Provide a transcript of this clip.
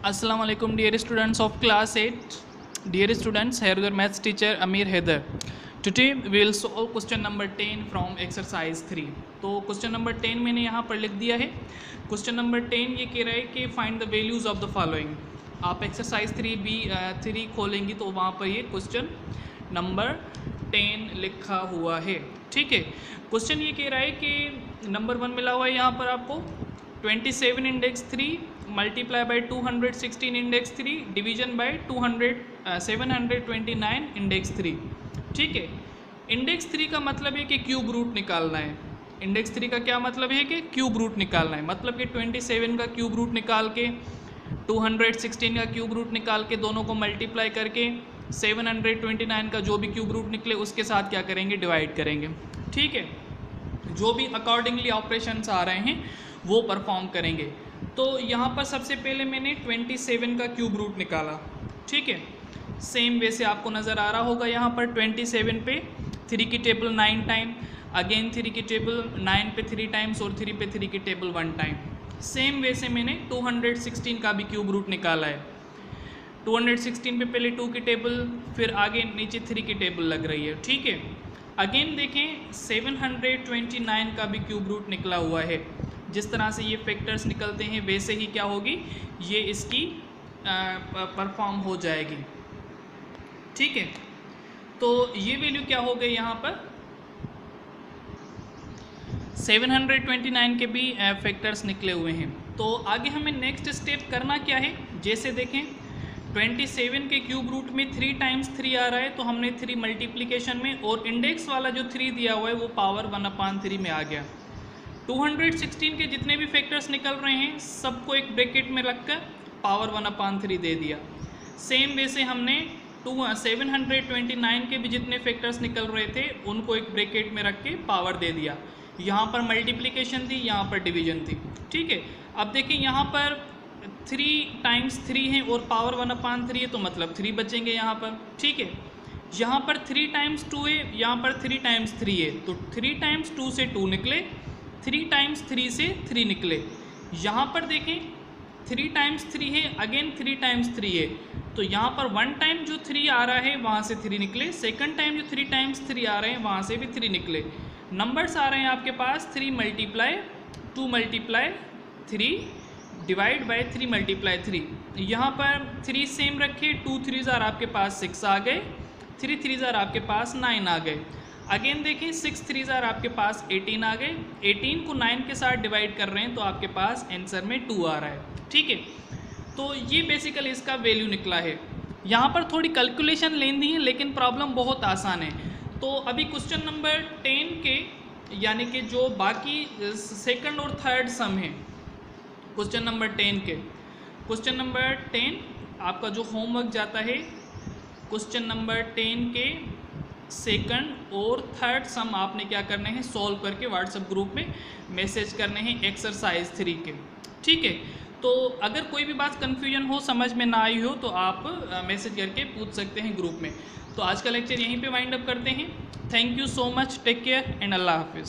Assalamu alaikum dear students of class 8. Dear students, here your maths teacher Amir Haider. Today we will solve question number 10 from exercise 3. तो question number 10 मैंने यहाँ पर लिख दिया है. Question number 10 ये कह रहा है कि find the values of the following. आप एक्सरसाइज 3 खोलेंगी तो वहाँ पर ये क्वेश्चन नंबर 10 लिखा हुआ है. ठीक है. क्वेश्चन ये कह रहा है कि नंबर 1 मिला हुआ है यहाँ पर आपको 27 index 3 multiply by 216 index 3 division by 729 index 3. ठीक है. इंडेक्स 3 का मतलब है कि क्यूब रूट निकालना है. इंडेक्स 3 का क्या मतलब है कि क्यूब रूट निकालना है. मतलब कि 27 का क्यूब रूट निकाल के 216 का क्यूब रूट निकाल के दोनों को मल्टीप्लाई करके 729 का जो भी क्यूब रूट निकले उसके साथ क्या करेंगे, डिवाइड करेंगे. ठीक है. जो भी अकॉर्डिंगली ऑपरेशंस आ रहे हैं वो परफॉर्म करेंगे. तो यहाँ पर सबसे पहले मैंने 27 का क्यूब रूट निकाला. ठीक है. सेम वे से आपको नज़र आ रहा होगा यहाँ पर 27 पे 3 की टेबल 9 टाइम, अगेन 3 की टेबल 9 पे 3 टाइम्स और 3 पे 3 की टेबल 1 टाइम. सेम वे से मैंने 216 का भी क्यूब रूट निकाला है. 216 पे पहले 2 की टेबल, फिर आगे नीचे 3 की टेबल लग रही है. ठीक है. अगेन देखें 729 का भी क्यूब रूट निकला हुआ है. जिस तरह से ये फैक्टर्स निकलते हैं वैसे ही क्या होगी, ये इसकी परफॉर्म हो जाएगी. ठीक है. तो ये वैल्यू क्या हो गई यहाँ पर 729 के भी फैक्टर्स निकले हुए हैं. तो आगे हमें नेक्स्ट स्टेप करना क्या है. जैसे देखें 27 के क्यूब रूट में 3 टाइम्स 3 आ रहा है तो हमने 3 मल्टीप्लिकेशन में, और इंडेक्स वाला जो 3 दिया हुआ है वो पावर 1/3 में आ गया. 216 के जितने भी फैक्टर्स निकल रहे हैं सबको एक ब्रैकेट में रखकर पावर 1/3 दे दिया. सेम वे से हमने 729 के भी जितने फैक्टर्स निकल रहे थे उनको एक ब्रैकेट में रख के पावर दे दिया. यहाँ पर मल्टीप्लिकेशन थी, यहाँ पर डिवीजन थी. ठीक है. अब देखिए यहाँ पर 3 टाइम्स 3 है और पावर 1/3 है तो मतलब 3 बचेंगे यहाँ पर. ठीक है. यहाँ पर 3 टाइम्स 2 है, यहाँ पर 3 टाइम्स 3 है तो 3 टाइम्स 2 से 2 निकले, 3 टाइम्स 3 से 3 निकले. यहाँ पर देखें 3 टाइम्स 3 है, अगेन 3 टाइम्स 3 है तो यहाँ पर 1 टाइम जो 3 आ रहा है वहाँ से 3 निकले, सेकंड टाइम जो 3 टाइम्स 3 आ रहे हैं वहाँ से भी 3 निकले. नंबर्स आ रहे हैं आपके पास 3 multiply 2 multiply 3 divide by 3 multiply 3. यहाँ पर 3 सेम रखे, 2 3s आपके पास 6 आ गए, 3 3s आपके पास 9 आ गए. अगेन देखें 6 3s आपके पास 18 आ गए. 18 को 9 के साथ डिवाइड कर रहे हैं तो आपके पास आंसर में 2 आ रहा है. ठीक है. तो ये बेसिकली इसका वैल्यू निकला है. यहाँ पर थोड़ी कैलकुलेशन लेनी है लेकिन प्रॉब्लम बहुत आसान है. तो अभी क्वेश्चन नंबर 10 के यानी कि जो बाकी सेकंड और थर्ड सम है क्वेश्चन नंबर 10 के, क्वेश्चन नंबर 10 आपका जो होमवर्क जाता है क्वेश्चन नंबर 10 के सेकंड और थर्ड सम आपने क्या करने हैं, सॉल्व करके व्हाट्सएप ग्रुप में मैसेज करने हैं एक्सरसाइज 3 के. ठीक है. तो अगर कोई भी बात कन्फ्यूजन हो, समझ में ना आई हो तो आप मैसेज करके पूछ सकते हैं ग्रुप में. तो आज का लेक्चर यहीं पे वाइंड अप करते हैं. Thank you so much. Take care and Allah हाफिज़.